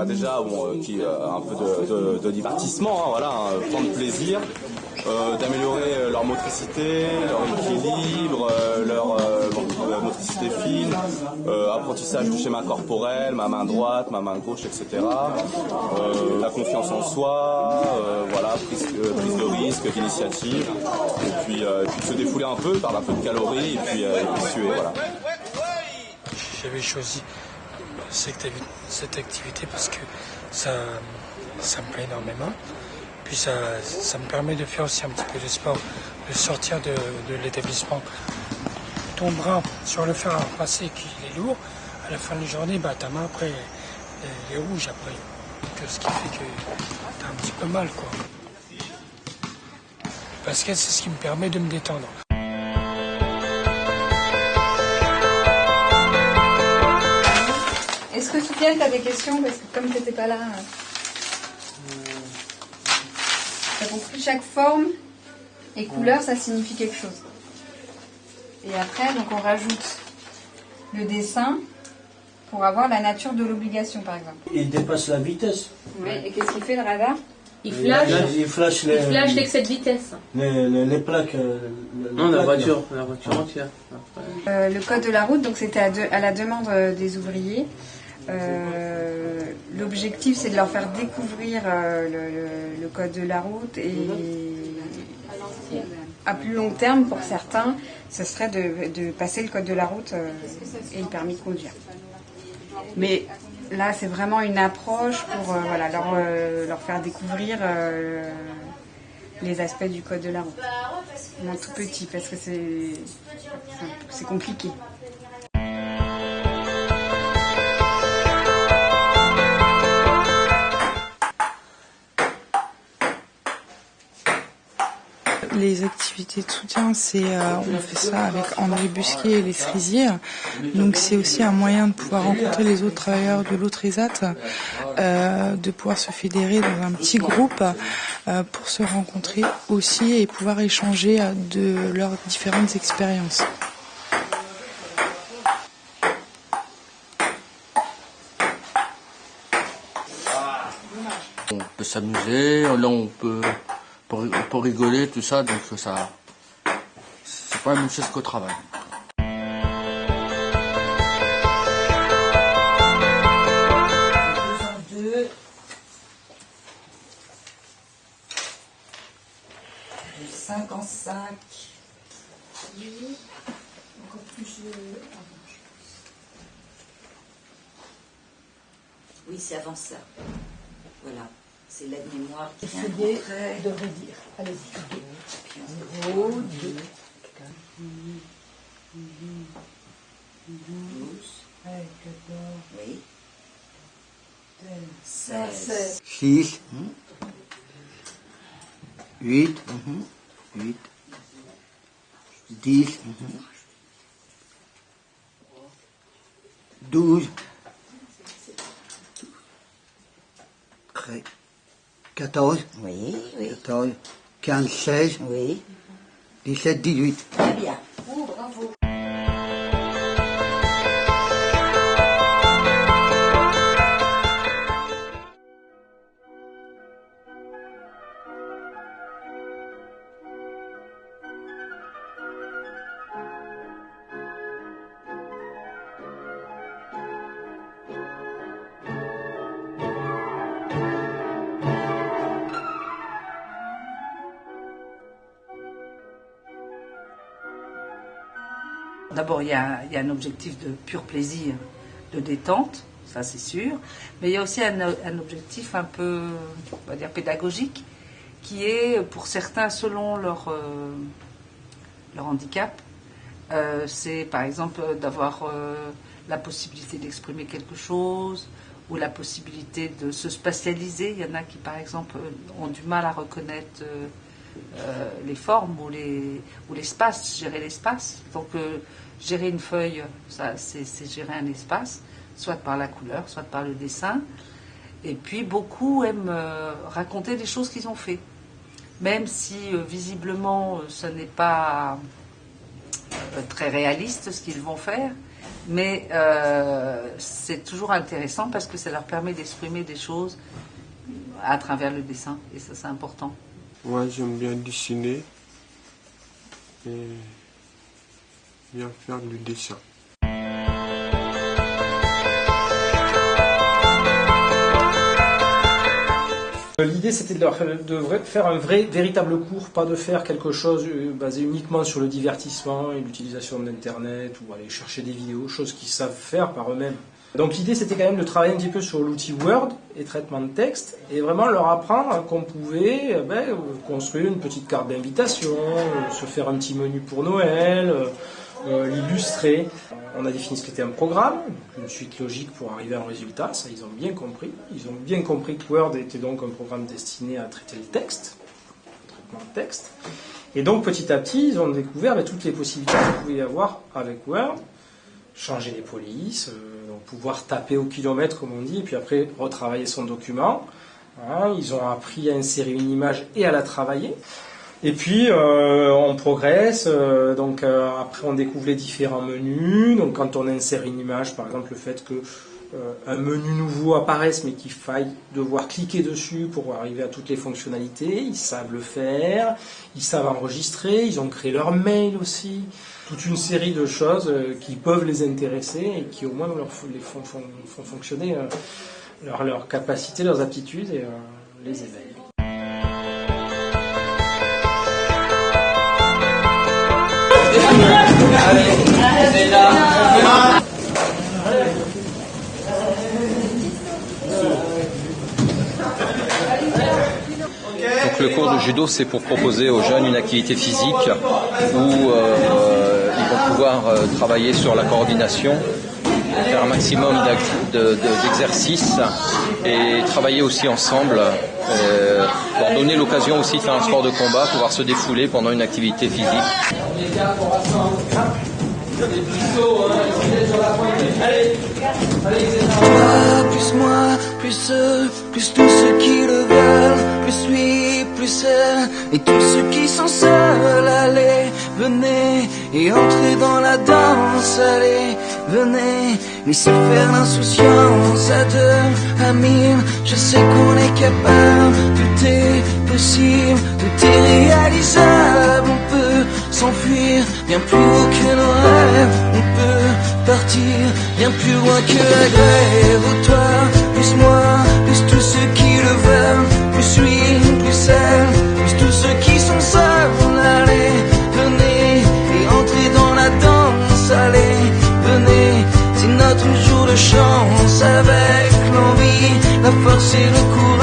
Déjà, qui un peu de divertissement, voilà, prendre plaisir, d'améliorer leur motricité, leur équilibre, leur motricité fine, apprentissage du schéma corporel, ma main droite, ma main gauche, etc. La confiance en soi, voilà, prise de risque, d'initiative, et puis se défouler un peu, perdre un peu de calories, et puis suer, voilà. J'avais choisi cette activité parce que ça me plaît énormément. Puis ça me permet de faire aussi un petit peu de sport, de sortir de l'établissement. Ton bras sur le fer à repasser qui est lourd, à la fin de la journée, ta main après elle est rouge après. Donc, ce qui fait que t'as un petit peu mal, quoi. Parce que c'est ce qui me permet de me détendre. Est-ce que Soufiane, tu as des questions? Parce que comme tu n'étais pas là, tu as compris, chaque forme et couleur, ça signifie quelque chose. Et après, donc on rajoute le dessin pour avoir la nature de l'obligation, par exemple. Il dépasse la vitesse. Oui, et qu'est-ce qu'il fait le radar? Il flash l'excès de vitesse. Les plaques. Non, la voiture entière. Le code de la route, donc c'était à la demande des ouvriers. L'objectif, c'est de leur faire découvrir le code de la route et à plus long terme, pour certains, ce serait de passer le code de la route et le permis de conduire. Mais là, c'est vraiment une approche pour leur faire découvrir les aspects du code de la route. Vraiment tout petit, parce que c'est compliqué. Les activités de soutien, on fait ça avec André Busquet et les cerisiers. Donc c'est aussi un moyen de pouvoir rencontrer les autres travailleurs de l'autre ESAT, de pouvoir se fédérer dans un petit groupe pour se rencontrer aussi et pouvoir échanger de leurs différentes expériences. On peut s'amuser, là on peut pour rigoler, tout ça, donc ça c'est pas la même chose qu'au travail. De 5 en 5. Oui. Encore plus. Oui, c'est avant ça. Voilà. C'est la mémoire qui vient Essayez après. de redire. Allez-y. 0, 2, 12, 14, Oui. 16, 6, 8, 8, 10, 12, 14, Oui, oui. 14, 15, 16, Oui. 17, 18. Très bien. Oh, bravo. D'abord, il y a un objectif de pur plaisir, de détente, ça c'est sûr, mais il y a aussi un objectif un peu, on va dire, pédagogique, qui est pour certains, selon leur handicap, c'est par exemple d'avoir la possibilité d'exprimer quelque chose, ou la possibilité de se spatialiser. Il y en a qui, par exemple, ont du mal à reconnaître les formes ou l'espace, gérer l'espace. Donc, gérer une feuille, ça, c'est gérer un espace, soit par la couleur, soit par le dessin. Et puis, beaucoup aiment raconter des choses qu'ils ont fait. Même si, visiblement, ce n'est pas très réaliste ce qu'ils vont faire, Mais c'est toujours intéressant parce que ça leur permet d'exprimer des choses à travers le dessin. Et ça, c'est important. Moi, j'aime bien dessiner et bien faire du dessin. L'idée, c'était de faire un véritable cours, pas de faire quelque chose basé uniquement sur le divertissement et l'utilisation d'Internet ou aller chercher des vidéos, choses qu'ils savent faire par eux-mêmes. Donc l'idée, c'était quand même de travailler un petit peu sur l'outil Word et traitement de texte et vraiment leur apprendre qu'on pouvait construire une petite carte d'invitation, se faire un petit menu pour Noël, l'illustrer. On a défini ce qu'était un programme, une suite logique pour arriver à un résultat, ça ils ont bien compris. Ils ont bien compris que Word était donc un programme destiné à traiter le texte, le traitement de texte. Et donc petit à petit, ils ont découvert toutes les possibilités qu'il pouvait y avoir avec Word, changer les polices, pouvoir taper au kilomètre comme on dit, et puis après retravailler son document. Ils ont appris à insérer une image et à la travailler. Et puis on progresse, après on découvre les différents menus. Donc quand on insère une image, par exemple le fait que un menu nouveau apparaisse mais qu'il faille devoir cliquer dessus pour arriver à toutes les fonctionnalités, ils savent le faire, ils savent enregistrer, ils ont créé leur mail aussi. Toute une série de choses qui peuvent les intéresser et qui au moins les font fonctionner leur capacité, leurs aptitudes et les éveillent. Donc le cours de judo, c'est pour proposer aux jeunes une activité physique où ils vont pouvoir travailler sur la coordination, faire un maximum d'exercices et travailler aussi ensemble, leur donner l'occasion aussi de faire un sport de combat, pouvoir se défouler pendant une activité physique. Plus moi, plus eux, plus tous ceux qui le veulent, plus lui, plus elle, et tous ceux qui sont seuls, allez, venez, et entrez dans la danse, allez, venez, laissez faire l'insouciance à deux, à mille, je sais qu'on est capable, tout est possible, tout est réalisable, on peut s'enfuir bien plus haut que nos rêves, on peut partir bien plus loin que la grève. Oh, toi, plus moi, plus tous ceux qui le veulent, plus lui, plus elle, plus tous ceux qui sont seuls, allez, venez, et entrez dans la danse, allez, venez, c'est notre jour de chance, avec l'envie, la force et le courage.